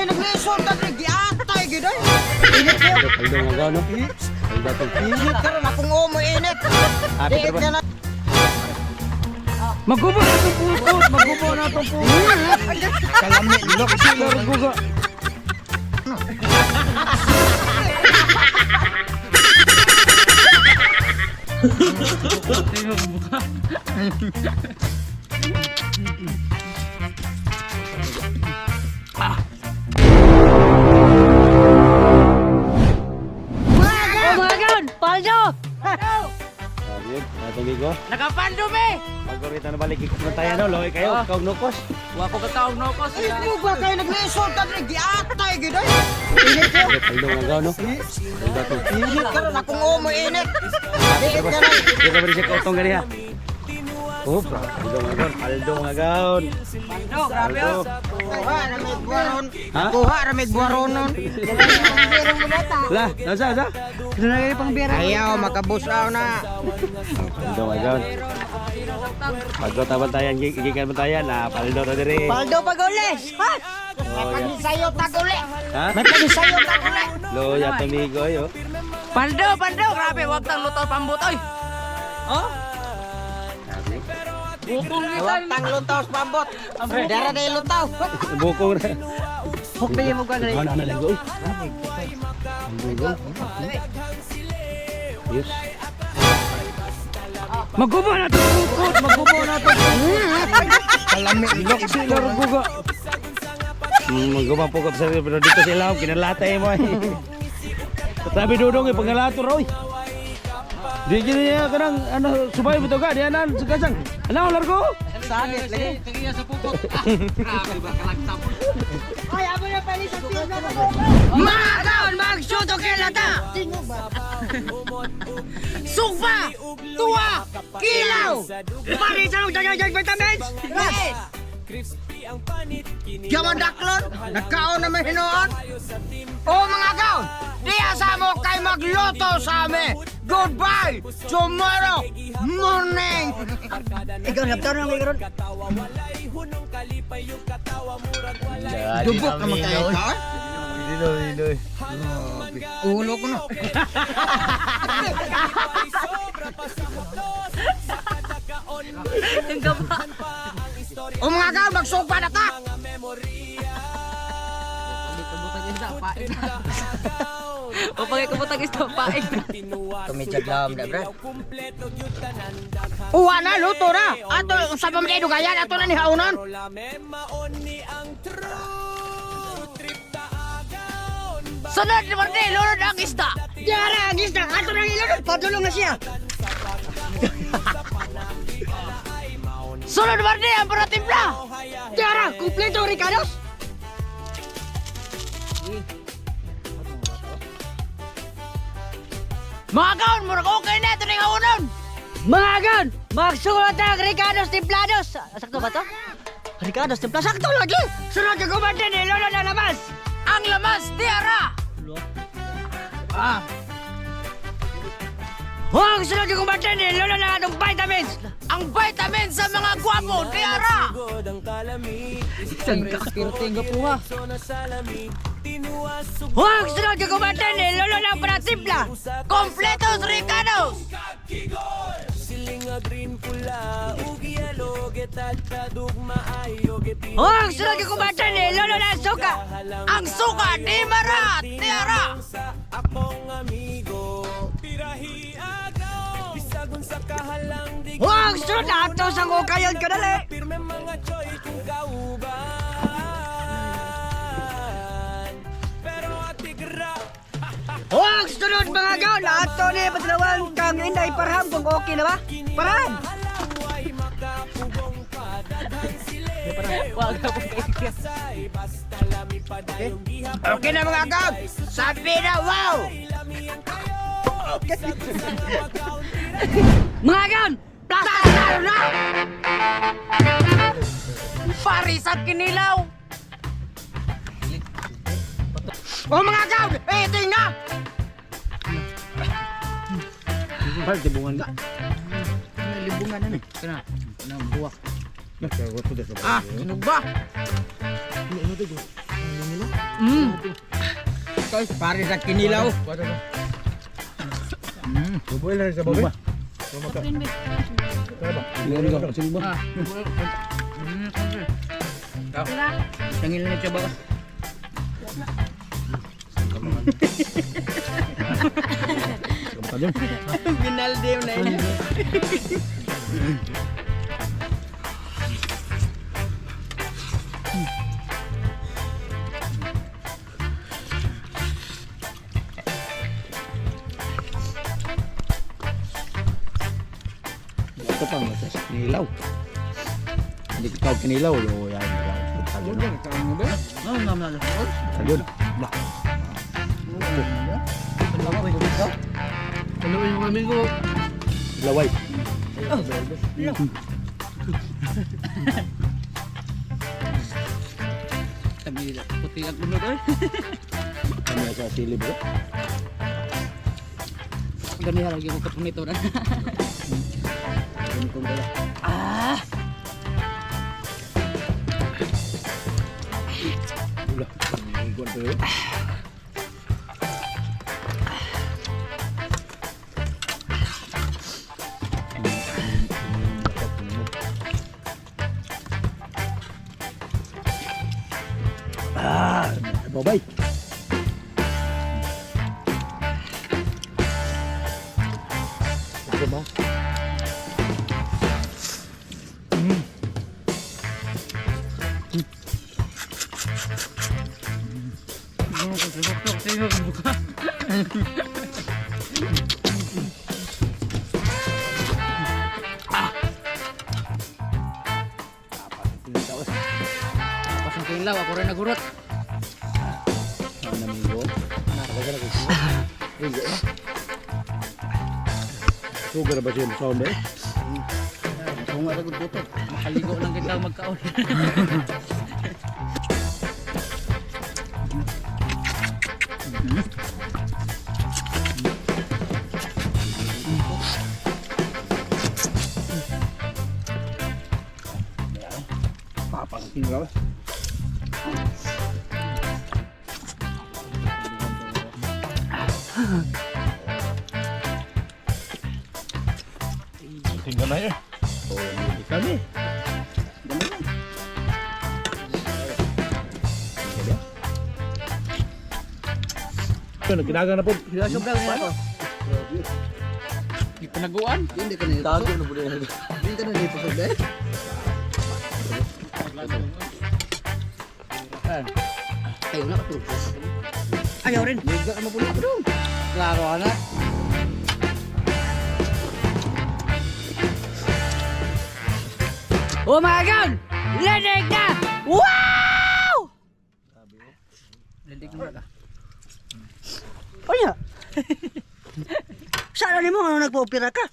kayo nag-resort at nag-iatay gano'n. Paldo nga gaw, no? Paldo to. Init ka rin akong umuinit. Diit ka na. Magubo na itong pupot! Magubo na itong pupot! Kalami, look. Largo ka! Umagan! Paldo! Ayun, natong ligo. Nakapando me! Pagorita na balik ikot na tayo, no? Loy kayo, ikaw nukos. Wa ko kataog no ko Ay, mo ba kayo nag-resort at nag-iatay gano'n. Paldo nga gaw, no? Paldo to. Init ka rin akong umuinit. Diit ka na. Di ka ba rin siya kautong gani ha? Oh, paldo nga gaw. Paldo nga gaw. Grabe oh. Kuha na may buwaron. Ha? Kuha na may buwaronon. Lah, nasa? Kinalagay pang biyara. Ayaw, makabusaw na. Paldo nga gaw. Paldo ta bantayan, gigikan bantayan. Paldo to diri. Paldo pagulis! Ha? May pag-isayo taguli. Ha? May pag-isayo taguli. Loy at amigo, yo. Paldo! Grabe, wag tang lutaw pambutoy! Oh? Bukong Huwag tang luntaw sa pambot. Dara na yung luntaw. Bukong na. Huk na yung mukha na rin. Ano lang goy? Yes. Magubo na to pupot, magubo na to. Kalami, look. Largo ka. Magubo po ka sa pero dito sila kinalatay mo. Sabi dudong pangalato roy. Di gini ya kanang ano subay mo to ka dianan sa kasang. Ano largo? Sanit lagi. Tingin sa pupot. Grabe ba kalagtap. Ay, amo na pali sa pila na ko. Magaon! Magsuto kilata! Sugpa! Tuwa! Kilaw! Parisan ang dagdag vitamins! Yes! Gaman daklon, nagkaon na may hinoon. O mga gaon, diya sa mo kay magluto sa amin. Goodbye! Tomorrow morning! Ikaw naptar na may karon. Dubok naman kayo ka? Diloy. Ulo ko na. Ang gaba. O mga gaon, magsugpa na ta! O pagay kabutang isda paing. Tumitsag lang, brad. Uwa na, luto na. Ato, sa pamilya dugayan, ato na ni haunon. Sunod ni Marti, lunod ang isda. Diara, ang isda, ato na nilunod. Padulong na siya. Sunod ni Marti, ang paratimpla. Diara, kumpleto, Ricardos. Mga kaon, murag okay na ito ng haunon. Mga gaon, magsulat ang Ricardos Templados. Sakto ba to? Ricardos Templados, sakto lagi. Sunod ka kumanda ni Lolo na labas. Ang lamas, tiara. Huwag sunod ka kumanda ni Lolo na atong vitamins. Ang vitamin sa mga gwapo, tiara. Huwag sunod ka kumanda ni Lolo na paratimpla. Kompletos Ricados. Huwag sunod ka kumanda ni Lolo na suka. Ang suka, di mara, tiara. Huwag sunod na ato sa kukayon ka dali. Huwag sunod mga gaon na ato ni padalawang kang inday parham kung okay na ba? Parham! Wag na po Okay na mga gaon! Sabi na wow! Mga gaon! Plastar na! Paris at kinilaw. O mga gaon! Eating na! Hal tibungan ka. Libungan na eh. Kana buwak. Ah, sinog ba? Pare sa kinilaw. Bubuhay na rin sa baboy. Ilan ka kasi ba? Tangil na siya ba? Kadyon. Binaldew na yun. Ito pa nga sa kinilaw. Hindi ka tawag kinilaw. O yan. Kadyon. Kadyon. Ano yung kami ko? Laway. Sabi puti ang lunod oy. Kami sa silib bro. Gani lagi ko kapunito na. Ganun kong dala. Ah, Ulah. Iguan pa yun. Babay. Ito ba? ano ko sa tayo ang buka. Pasang kilaw ako rin nagurot. Ang naminggo. Nakakagana ko siya. Minggo na. Sugar ba siya sa onda eh? Kung nga ragod butot, makaligo lang kita magkaon. Papangkin ka ba? Tingnan na yun. Oh, hindi kami. Ito, nagkinaga na po. Sobrang na ako. Di panaguan? Hindi ka na ito. Tago na po na. Hindi ka na dito sa bed. Ayaw na katulog. Ayaw rin. Hindi ka mapulit ko doon. Klaro na. Oh my God! Lenig na! Wow! Lenig na ka. O ya. Sana ni mo ano nagpo-opera ka?